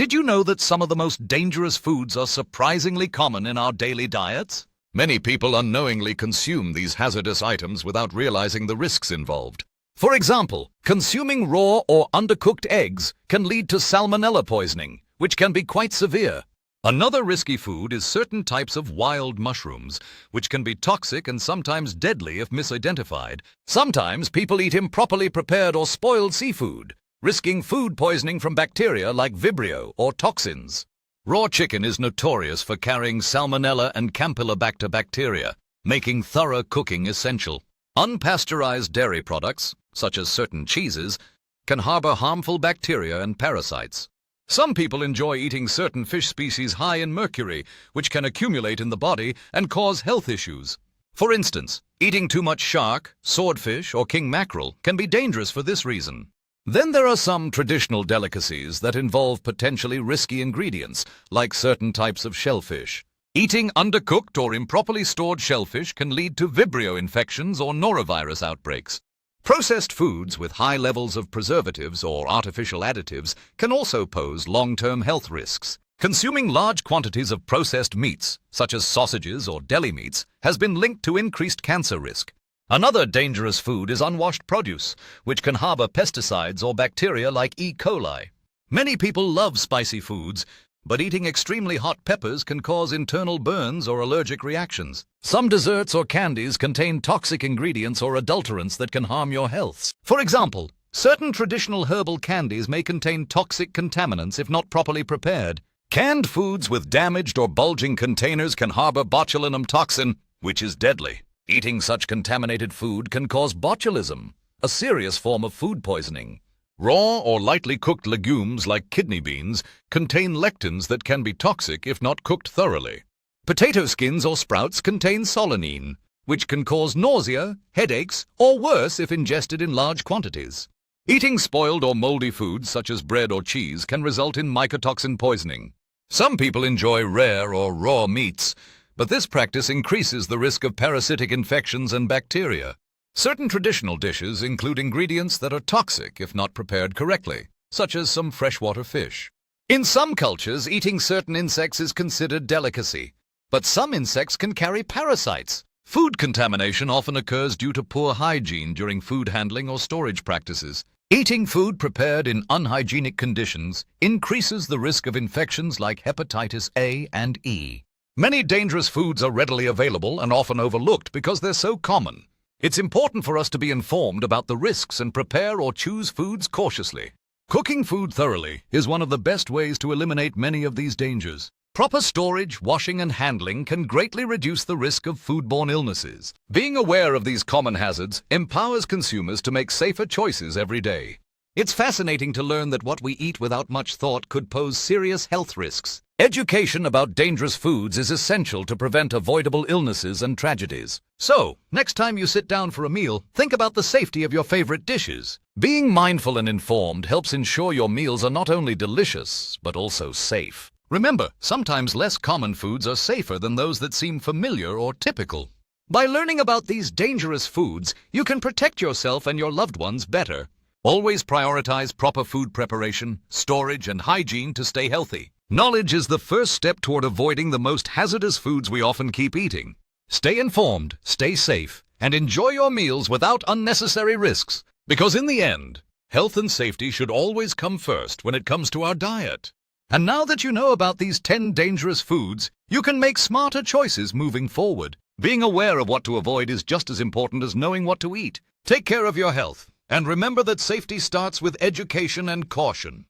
Did you know that some of the most dangerous foods are surprisingly common in our daily diets? Many people unknowingly consume these hazardous items without realizing the risks involved. For example, consuming raw or undercooked eggs can lead to salmonella poisoning, which can be quite severe. Another risky food is certain types of wild mushrooms, which can be toxic and sometimes deadly if misidentified. Sometimes people eat improperly prepared or spoiled seafood, risking food poisoning from bacteria like Vibrio or toxins. Raw chicken is notorious for carrying Salmonella and Campylobacter bacteria, making thorough cooking essential. Unpasteurized dairy products, such as certain cheeses, can harbor harmful bacteria and parasites. Some people enjoy eating certain fish species high in mercury, which can accumulate in the body and cause health issues. For instance, eating too much shark, swordfish, or king mackerel can be dangerous for this reason. Then there are some traditional delicacies that involve potentially risky ingredients, like certain types of shellfish. Eating undercooked or improperly stored shellfish can lead to Vibrio infections or norovirus outbreaks. Processed foods with high levels of preservatives or artificial additives can also pose long-term health risks. Consuming large quantities of processed meats, such as sausages or deli meats, has been linked to increased cancer risk. Another dangerous food is unwashed produce, which can harbor pesticides or bacteria like E. coli. Many people love spicy foods, but eating extremely hot peppers can cause internal burns or allergic reactions. Some desserts or candies contain toxic ingredients or adulterants that can harm your health. For example, certain traditional herbal candies may contain toxic contaminants if not properly prepared. Canned foods with damaged or bulging containers can harbor botulinum toxin, which is deadly. Eating such contaminated food can cause botulism, a serious form of food poisoning. Raw or lightly cooked legumes like kidney beans contain lectins that can be toxic if not cooked thoroughly. Potato skins or sprouts contain solanine, which can cause nausea, headaches, or worse if ingested in large quantities. Eating spoiled or moldy foods such as bread or cheese can result in mycotoxin poisoning. Some people enjoy rare or raw meats, but this practice increases the risk of parasitic infections and bacteria. Certain traditional dishes include ingredients that are toxic if not prepared correctly, such as some freshwater fish. In some cultures, eating certain insects is considered delicacy, but some insects can carry parasites. Food contamination often occurs due to poor hygiene during food handling or storage practices. Eating food prepared in unhygienic conditions increases the risk of infections like hepatitis A and E. Many dangerous foods are readily available and often overlooked because they're so common. It's important for us to be informed about the risks and prepare or choose foods cautiously. Cooking food thoroughly is one of the best ways to eliminate many of these dangers. Proper storage, washing, and handling can greatly reduce the risk of foodborne illnesses. Being aware of these common hazards empowers consumers to make safer choices every day. It's fascinating to learn that what we eat without much thought could pose serious health risks. Education about dangerous foods is essential to prevent avoidable illnesses and tragedies. So, next time you sit down for a meal, think about the safety of your favorite dishes. Being mindful and informed helps ensure your meals are not only delicious, but also safe. Remember, sometimes less common foods are safer than those that seem familiar or typical. By learning about these dangerous foods, you can protect yourself and your loved ones better. Always prioritize proper food preparation, storage, and hygiene to stay healthy. Knowledge is the first step toward avoiding the most hazardous foods we often keep eating. Stay informed, stay safe, and enjoy your meals without unnecessary risks. Because in the end, health and safety should always come first when it comes to our diet. And now that you know about these 10 dangerous foods, you can make smarter choices moving forward. Being aware of what to avoid is just as important as knowing what to eat. Take care of your health, and remember that safety starts with education and caution.